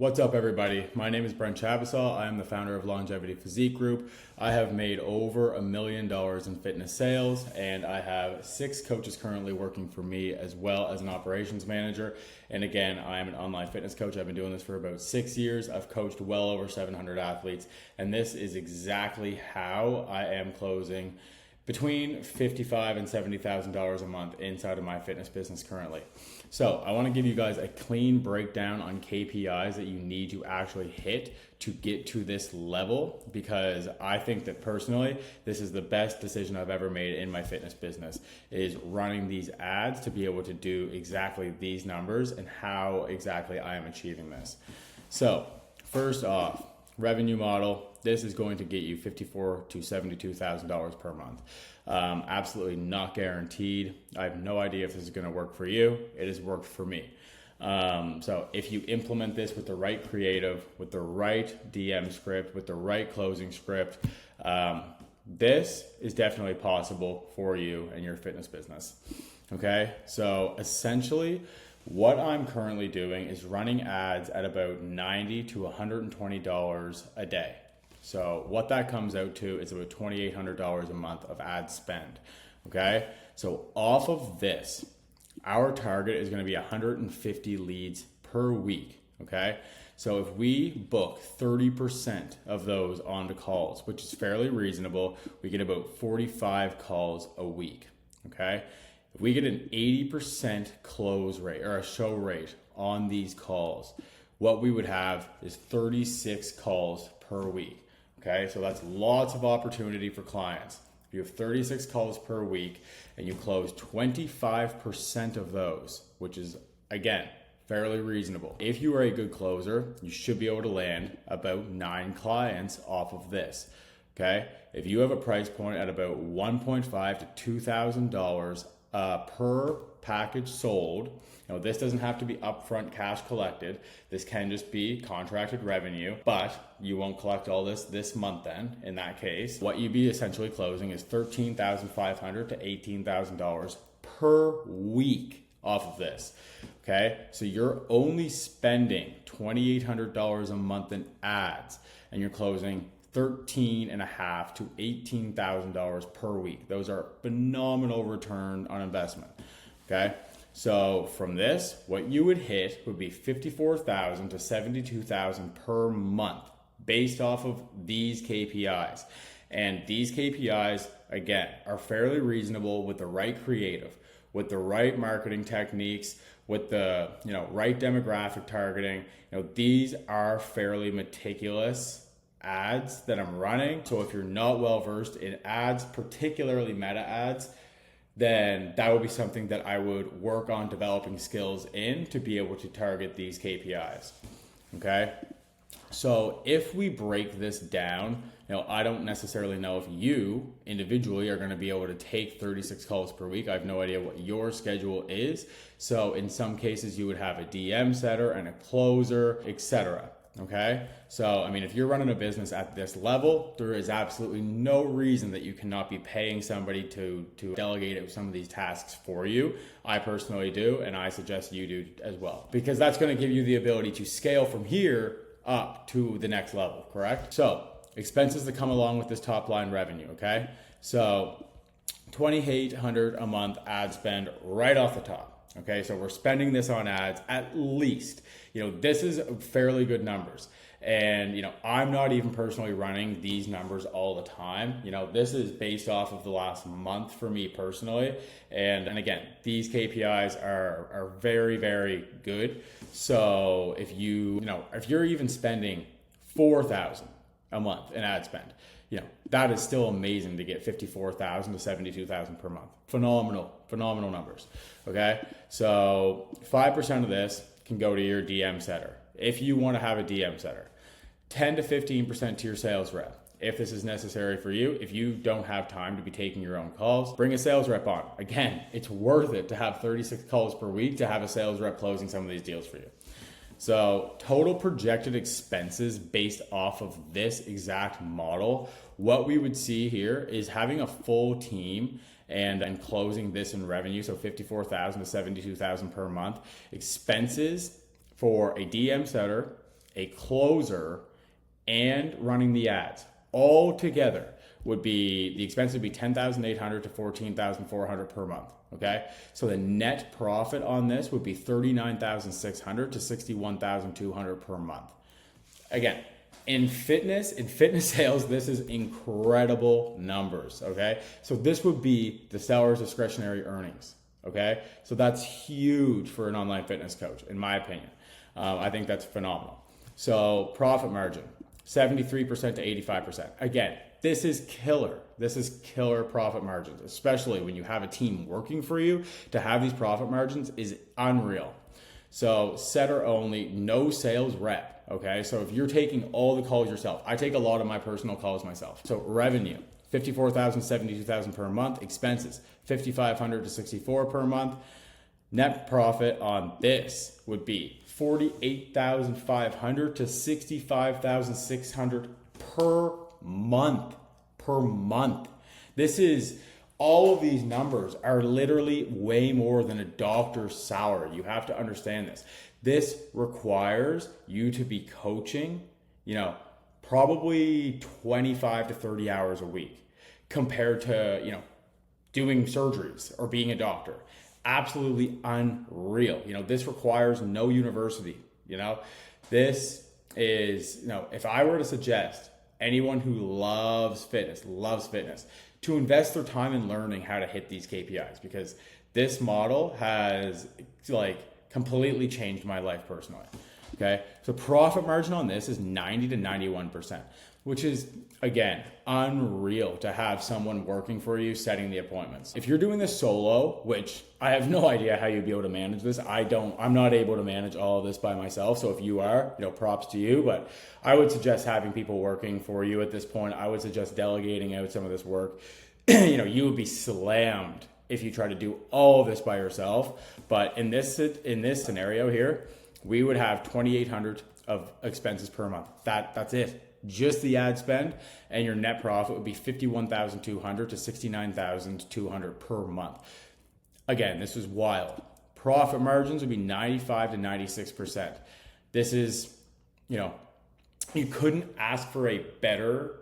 What's up, everybody? My name is Brent Chabasal. I am the founder of Longevity Physique Group. I have made over $1 million in fitness sales, and I have 6 coaches currently working for me as well as an operations manager. And again, I am an online fitness coach. I've been doing this for about 6 years. I've coached well over 700 athletes, and this is exactly how I am closing between $55,000 and $70,000 a month inside of my fitness business currently. So I want to give you guys a clean breakdown on KPIs that you need to actually hit to get to this level, because I think that personally, this is the best decision I've ever made in my fitness business, is running these ads to be able to do exactly these numbers and how exactly I am achieving this. So first off, revenue model. This is going to get you $54,000 to $72,000 per month. Absolutely not guaranteed. I have no idea if this is going to work for you. It has worked for me. So if you implement this with the right creative, with the right DM script, with the right closing script, this is definitely possible for you and your fitness business. Okay, so essentially, what I'm currently doing is running ads at about $90 to $120 a day. So what that comes out to is about $2,800 a month of ad spend. Okay, so off of this, our target is going to be 150 leads per week. Okay, so if we book 30% of those onto calls, which is fairly reasonable, we get about 45 calls a week. Okay, if we get an 80% close rate or a show rate on these calls, what we would have is 36 calls per week. Okay, so that's lots of opportunity for clients. If you have 36 calls per week and you close 25% of those, which is, again, fairly reasonable. If you are a good closer, you should be able to land about 9 clients off of this. Okay, if you have a price point at about $1,500 to $2,000 per package sold. Now, this doesn't have to be upfront cash collected. This can just be contracted revenue, but you won't collect all this month then. In that case, what you'd be essentially closing is $13,500 to $18,000 per week off of this. Okay, so you're only spending $2,800 a month in ads, and you're closing $13,500 to $18,000 per week. Those are phenomenal return on investment. Okay, so from this, what you would hit would be $54,000 to $72,000 per month based off of these KPIs. And these KPIs, again, are fairly reasonable with the right creative, with the right marketing techniques, with the right demographic targeting. These are fairly meticulous ads that I'm running. So if you're not well versed in ads, particularly meta ads, then that would be something that I would work on developing skills in to be able to target these KPIs. Okay, so if we break this down, I don't necessarily know if you individually are going to be able to take 36 calls per week. I have no idea what your schedule is. So in some cases you would have a DM setter and a closer, etc. Okay, so if you're running a business at this level, there is absolutely no reason that you cannot be paying somebody to delegate out some of these tasks for you. I personally do, and I suggest you do as well, because that's going to give you the ability to scale from here up to the next level, correct? So expenses that come along with this top line revenue. Okay, so $2,800 a month ad spend right off the top. Okay, so we're spending this on ads at least. This is fairly good numbers. And, I'm not even personally running these numbers all the time. This is based off of the last month for me personally. And again, these KPIs are very, very good. So if if you're even spending $4,000 a month in ad spend, that is still amazing to get $54,000 to $72,000 per month. Phenomenal numbers. Okay, so 5% of this can go to your DM setter if you want to have a DM setter. 10 to 15% to your sales rep if this is necessary for you. If you don't have time to be taking your own calls, bring a sales rep on. Again, it's worth it to have 36 calls per week to have a sales rep closing some of these deals for you. So total projected expenses based off of this exact model, what we would see here is having a full team and closing this in revenue, so $54,000 to $72,000 per month. Expenses for a DM setter, a closer, and running the ads all together would be, the expense would be $10,800 to $14,400 per month. Okay, so the net profit on this would be $39,600 to $61,200 per month. Again, in fitness sales, this is incredible numbers. Okay, so this would be the seller's discretionary earnings. Okay, so that's huge for an online fitness coach, in my opinion. I think that's phenomenal. So profit margin, 73% to 85%. Again, this is killer. This is killer profit margins, especially when you have a team working for you. To have these profit margins is unreal. So setter only, no sales rep. Okay, so if you're taking all the calls yourself, I take a lot of my personal calls myself. So revenue, $54,000, $72,000 per month. Expenses, $5,500 to $64,000 per month. Net profit on this would be $48,500 to $65,600 per month. This is, all of these numbers are literally way more than a doctor's salary. You have to understand this. This requires you to be coaching, probably 25 to 30 hours a week compared to, doing surgeries or being a doctor. Absolutely unreal. This requires no university. This is, if I were to suggest anyone who loves fitness, to invest their time in learning how to hit these KPIs, because this model has completely changed my life personally. Okay, so profit margin on this is 90 to 91%, which is, again, unreal to have someone working for you setting the appointments. If you're doing this solo, which I have no idea how you'd be able to manage this. I'm not able to manage all of this by myself. So if you are, props to you, but I would suggest having people working for you at this point. I would suggest delegating out some of this work. You would be slammed if you try to do all of this by yourself. But in this scenario here, we would have $2,800 of expenses per month. That's it. Just the ad spend, and your net profit would be $51,200 to $69,200 per month. Again, this is wild. Profit margins would be 95 to 96%. This is, you couldn't ask for a better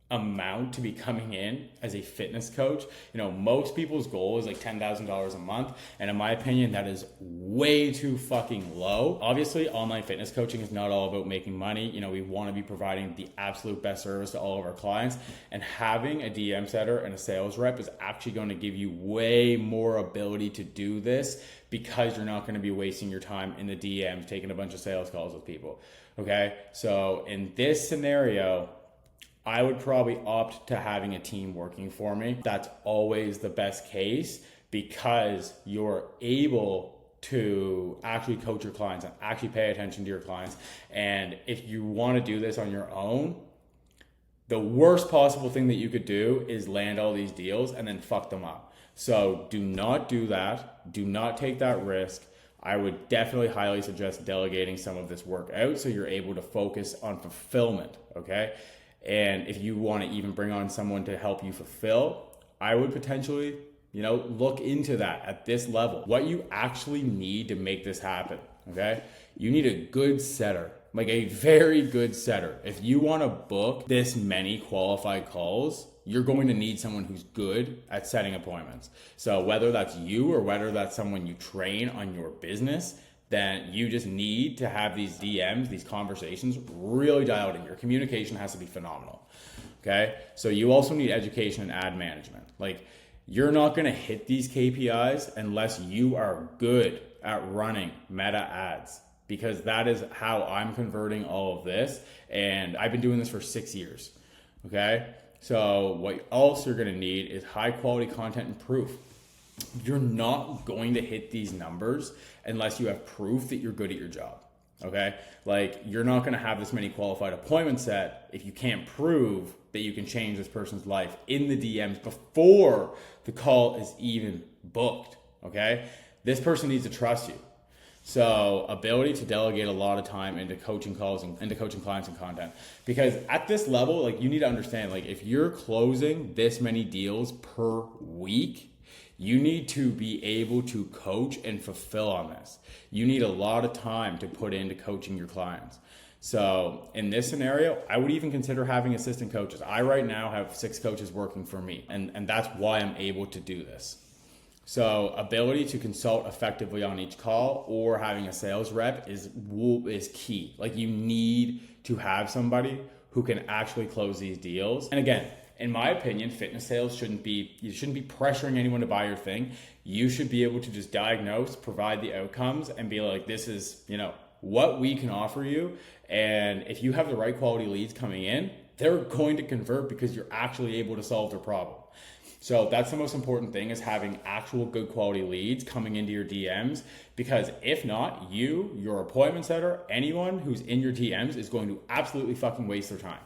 amount to be coming in as a fitness coach. Most people's goal is like $10,000 a month, and in my opinion, that is way too fucking low. Obviously, online fitness coaching is not all about making money. We want to be providing the absolute best service to all of our clients, and having a DM setter and a sales rep is actually going to give you way more ability to do this, because you're not going to be wasting your time in the DMs taking a bunch of sales calls with people. Okay, so in this scenario, I would probably opt to having a team working for me. That's always the best case, because you're able to actually coach your clients and actually pay attention to your clients. And if you want to do this on your own, the worst possible thing that you could do is land all these deals and then fuck them up. So do not do that. Do not take that risk. I would definitely highly suggest delegating some of this work out so you're able to focus on fulfillment, okay? And if you want to even bring on someone to help you fulfill, I would potentially, look into that at this level. What you actually need to make this happen, okay? You need a good setter, like a very good setter. If you want to book this many qualified calls, you're going to need someone who's good at setting appointments. So whether that's you or whether that's someone you train on your business, then you just need to have these DMs, these conversations really dialed in. Your communication has to be phenomenal, okay? So you also need education and ad management. You're not gonna hit these KPIs unless you are good at running meta ads, because that is how I'm converting all of this. And I've been doing this for 6 years, okay? So what else you're gonna need is high quality content and proof. You're not going to hit these numbers unless you have proof that you're good at your job, okay? You're not going to have this many qualified appointments set if you can't prove that you can change this person's life in the DMs before the call is even booked, okay? This person needs to trust you. So ability to delegate a lot of time into coaching calls and into coaching clients and content, because at this level, you need to understand, if you're closing this many deals per week, you need to be able to coach and fulfill on this. You need a lot of time to put into coaching your clients. So in this scenario, I would even consider having assistant coaches. I right now have 6 coaches working for me, and that's why I'm able to do this. So ability to consult effectively on each call or having a sales rep is key. Like, you need to have somebody who can actually close these deals. And again, in my opinion, fitness sales you shouldn't be pressuring anyone to buy your thing. You should be able to just diagnose, provide the outcomes, and be like, this is, what we can offer you. And if you have the right quality leads coming in, they're going to convert because you're actually able to solve their problem. So that's the most important thing, is having actual good quality leads coming into your DMs, because if not, your appointment setter, anyone who's in your DMs is going to absolutely fucking waste their time.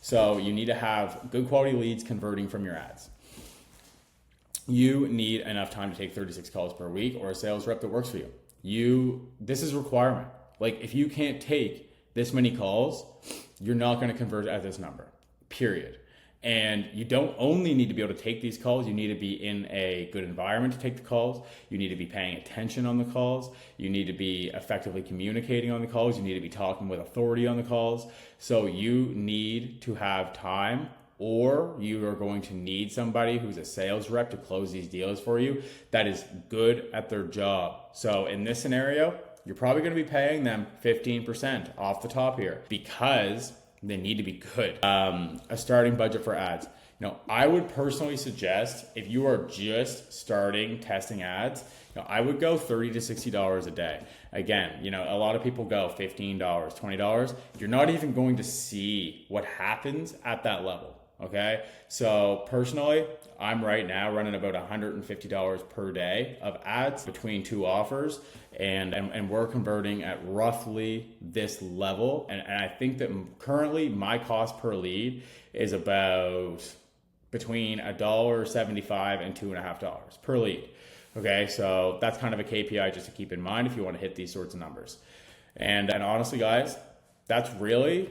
So you need to have good quality leads converting from your ads. You need enough time to take 36 calls per week, or a sales rep that works for you. This is a requirement. Like, if you can't take this many calls, you're not going to convert at this number, period. And you don't only need to be able to take these calls, you need to be in a good environment to take the calls. You need to be paying attention on the calls. You need to be effectively communicating on the calls. You need to be talking with authority on the calls. So you need to have time, or you are going to need somebody who's a sales rep to close these deals for you that is good at their job. So in this scenario, you're probably going to be paying them 15% off the top here, because they need to be good. A starting budget for ads. I would personally suggest, if you are just starting testing ads, I would go $30 to $60 a day. Again, a lot of people go $15, $20. You're not even going to see what happens at that level. Okay. So personally, I'm right now running about $150 per day of ads between 2 offers, and we're converting at roughly this level. And I think that currently my cost per lead is about between $1.75 and $2.50 per lead. Okay. So that's kind of a KPI just to keep in mind if you want to hit these sorts of numbers. And honestly, guys, that's really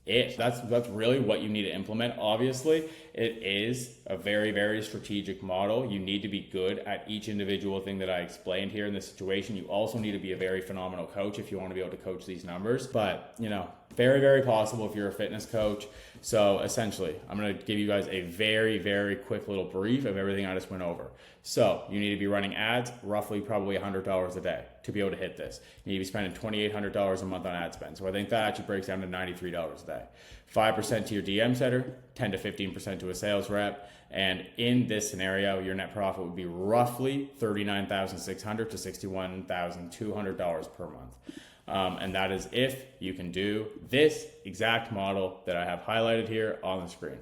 it. That's really what you need to implement. Obviously, it is a very, very strategic model. You need to be good at each individual thing that I explained here in this situation. You also need to be a very phenomenal coach if you want to be able to coach these numbers. But, very, very possible if you're a fitness coach. So essentially, I'm going to give you guys a very, very quick little brief of everything I just went over. So you need to be running ads roughly probably $100 a day to be able to hit this. You need to be spending $2,800 a month on ad spend. So I think that actually breaks down to $93 a day. 5% to your DM setter, 10 to 15% to a sales rep. And in this scenario, your net profit would be roughly $39,600 to $61,200 per month. And that is if you can do this exact model that I have highlighted here on the screen.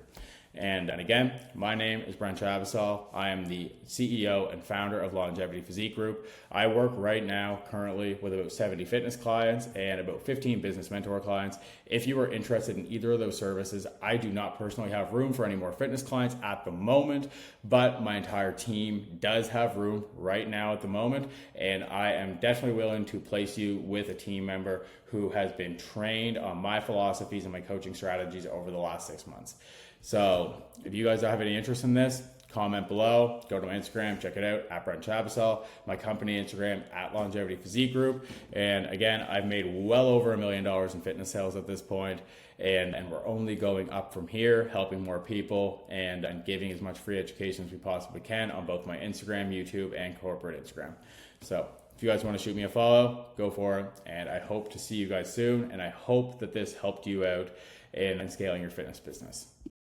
And again, my name is Brent Chabasal. I am the CEO and founder of Longevity Physique Group. I work right now currently with about 70 fitness clients and about 15 business mentor clients. If you are interested in either of those services, I do not personally have room for any more fitness clients at the moment, but my entire team does have room right now at the moment. And I am definitely willing to place you with a team member who has been trained on my philosophies and my coaching strategies over the last 6 months. So if you guys have any interest in this, comment below, go to my Instagram, check it out, at Brent Chabasal, my company Instagram, at Longevity Physique Group. And again, I've made well over $1 million in fitness sales at this point, and we're only going up from here, helping more people and giving as much free education as we possibly can on both my Instagram, YouTube, and corporate Instagram. So if you guys want to shoot me a follow, go for it. And I hope to see you guys soon. And I hope that this helped you out in scaling your fitness business.